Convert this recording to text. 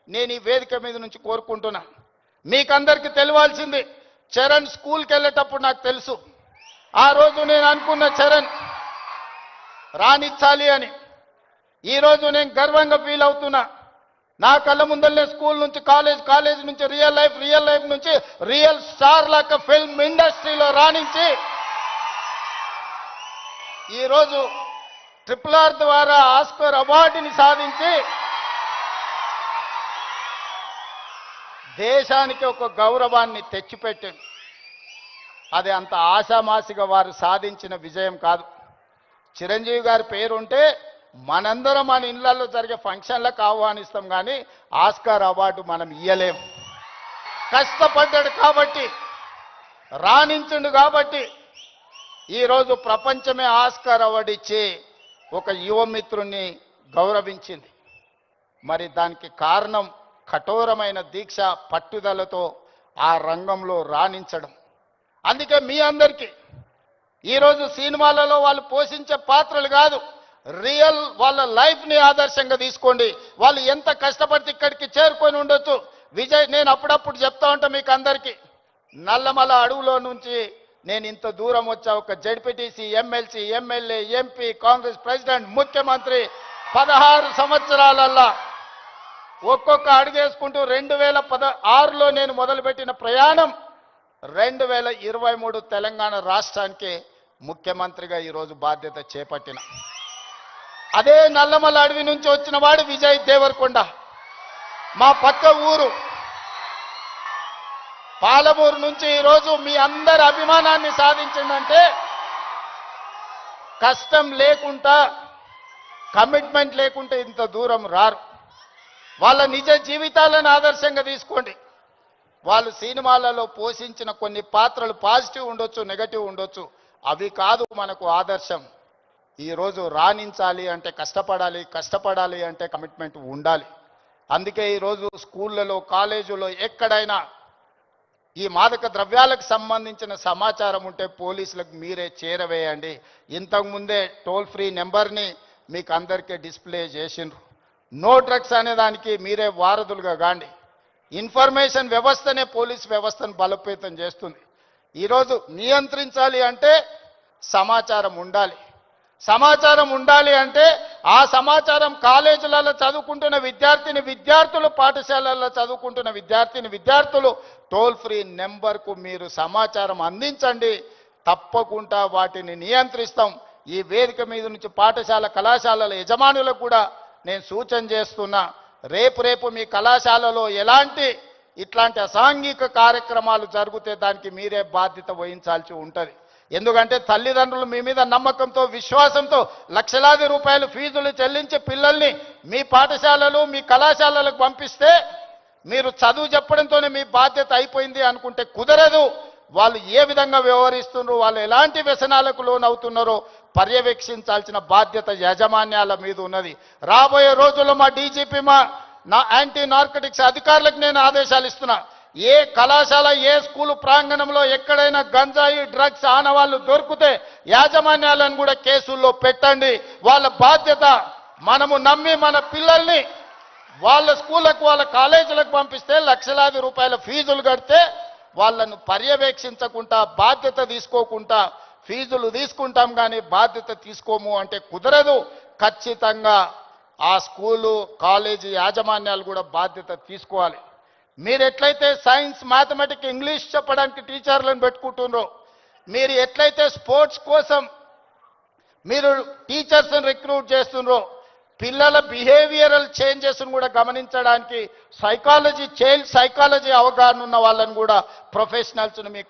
నేను ఈ వేదిక మీద నుంచి కోరుకుంటున్నా. మీకందరికీ తెలియాల్సింది, చరణ్ స్కూల్కి వెళ్ళేటప్పుడు నాకు తెలుసు, ఆ రోజు నేను అనుకున్న చరణ్ రాణించాలి అని. ఈరోజు నేను గర్వంగా ఫీల్ అవుతున్నా. నా కళ్ళ ముందరనే స్కూల్ నుంచి కాలేజ్ నుంచి రియల్ లైఫ్ నుంచి రియల్ స్టార్ లాగా ఫిల్మ్ ఇండస్ట్రీలో రాణించి ఈరోజు RRR ద్వారా ఆస్కార్ అవార్డుని సాధించి దేశానికి ఒక గౌరవాన్ని తెచ్చిపెట్టింది. అది అంత ఆశామాసిగా వారు సాధించిన విజయం కాదు. చిరంజీవి గారి పేరుంటే మనందరం మన ఇళ్లలో జరిగే ఫంక్షన్లకు ఆహ్వానిస్తాం, కానీ ఆస్కార్ అవార్డు మనం ఇయ్యలేం. కష్టపడ్డాడు కాబట్టి, రాణించుండు కాబట్టి ఈరోజు ప్రపంచమే ఆస్కార్ అవార్డు ఇచ్చి ఒక యువమిత్రుణ్ణి గౌరవించింది. మరి దానికి కారణం కఠోరమైన దీక్ష, పట్టుదలతో ఆ రంగంలో రాణించడం. అందుకే మీ అందరికీ ఈరోజు సినిమాలలో వాళ్ళు పోషించే పాత్రలు కాదు, రియల్ వాళ్ళ లైఫ్ని ఆదర్శంగా తీసుకోండి. వాళ్ళు ఎంత కష్టపడితే ఇక్కడికి చేరుకొని ఉండొచ్చు. విజయ్, నేను అప్పుడప్పుడు చెప్తా ఉంటా మీకు అందరికీ, నల్లమల అడవులో నుంచి నేను ఇంత దూరం వచ్చా. ఒక ZPTC, MLC, MLA, MP, Congress president, ముఖ్యమంత్రి 16 సంవత్సరాలల్లా ఒక్కొక్క అడుగేసుకుంటూ 2016లో నేను మొదలుపెట్టిన ప్రయాణం 2023 తెలంగాణ రాష్ట్రానికి ముఖ్యమంత్రిగా ఈరోజు బాధ్యత చేపట్టిన. అదే నల్లమల అడవి నుంచి వచ్చిన వాడు విజయ్ దేవరకొండ. మా పక్క ఊరు పాలమూరు నుంచి ఈరోజు మీ అందరి అభిమానాన్ని సాధించిందంటే కష్టం లేకుండా, కమిట్మెంట్ లేకుంటే ఇంత దూరం రారు. వాళ్ళ నిజ జీవితాలను ఆదర్శంగా తీసుకోండి. వాళ్ళు సినిమాలలో పోషించిన కొన్ని పాత్రలు పాజిటివ్ ఉండొచ్చు, నెగటివ్ ఉండొచ్చు, అవి కాదు మనకు ఆదర్శం. ఈరోజు రాణించాలి అంటే కష్టపడాలి అంటే కమిట్మెంట్ ఉండాలి. అందుకే ఈరోజు స్కూళ్ళలో, కాలేజీలో ఎక్కడైనా ఈ మాదక ద్రవ్యాలకు సంబంధించిన సమాచారం ఉంటే పోలీసులకు మీరే చేరవేయండి. ఇంతకుముందే టోల్ ఫ్రీ నెంబర్ని మీకు అందరికీ డిస్ప్లే చేసిండ్రు. నో డ్రగ్స్ అనే దానికి మీరే వారధులుగా కాండి. ఇన్ఫర్మేషన్ వ్యవస్థనే పోలీస్ వ్యవస్థను బలోపేతం చేస్తుంది. ఈరోజు నియంత్రించాలి అంటే సమాచారం ఉండాలి. సమాచారం ఉండాలి అంటే ఆ సమాచారం కాలేజీలలో చదువుకుంటున్న విద్యార్థులు, పాఠశాలల్లో చదువుకుంటున్న విద్యార్థులు టోల్ ఫ్రీ నెంబర్కు మీరు సమాచారం అందించండి. తప్పకుండా వాటిని నియంత్రిస్తాం. ఈ వేదిక మీద నుంచి పాఠశాల, కళాశాలల యజమానులకు కూడా నేను సూచన చేస్తున్నా, రేపు మీ కళాశాలలో ఇట్లాంటి అసాంఘిక కార్యక్రమాలు జరిగితే దానికి మీరే బాధ్యత వహించాల్సి ఉంటుంది. ఎందుకంటే తల్లిదండ్రులు మీ మీద నమ్మకంతో, విశ్వాసంతో లక్షలాది రూపాయలు ఫీజులు చెల్లించి పిల్లల్ని మీ పాఠశాలలు, మీ కళాశాలలకు పంపిస్తే మీరు చదువు చెప్పడంతోనే మీ బాధ్యత అయిపోయింది అనుకుంటే కుదరదు. వాళ్ళు ఏ విధంగా వ్యవహరిస్తున్నారో, వాళ్ళు ఎలాంటి వ్యసనాలకు లోనవుతున్నారో పర్యవేక్షించాల్సిన బాధ్యత యాజమాన్యాల మీద ఉన్నది. రాబోయే రోజుల్లో మా డీజీపీ, నా యాంటీ నార్కటిక్స్ అధికారులకు నేను ఆదేశాలు ఇస్తున్నా. ఏ కళాశాల, ఏ స్కూలు ప్రాంగణంలో ఎక్కడైనా గంజాయి, డ్రగ్స్ ఆనవాళ్లు దొరికితే యాజమాన్యాలను కూడా కేసుల్లో పెట్టండి. వాళ్ళ బాధ్యత. మనము నమ్మి మన పిల్లల్ని వాళ్ళ స్కూళ్ళకు, వాళ్ళ కాలేజీలకు పంపిస్తే లక్షలాది రూపాయల ఫీజులు కడితే వాళ్ళను పర్యవేక్షించకుండా, బాధ్యత తీసుకోకుండా ఫీజులు తీసుకుంటాం కానీ బాధ్యత తీసుకోము అంటే కుదరదు. ఖచ్చితంగా ఆ స్కూలు, కాలేజీ యాజమాన్యాలు కూడా బాధ్యత తీసుకోవాలి. మీరు ఎట్లయితే సైన్స్, మ్యాథమెటిక్స్, ఇంగ్లీష్ చెప్పడానికి టీచర్లను పెట్టుకుంటున్నారో, మీరు ఎట్లయితే స్పోర్ట్స్ కోసం మీరు టీచర్స్ని రిక్రూట్ చేస్తున్నారో, పిల్లల బిహేవియరల్ చేంజెస్ను కూడా గమనించడానికి చైల్డ్ సైకాలజీ అవగాహన ఉన్న వాళ్ళని కూడా ప్రొఫెషనల్స్ను మీ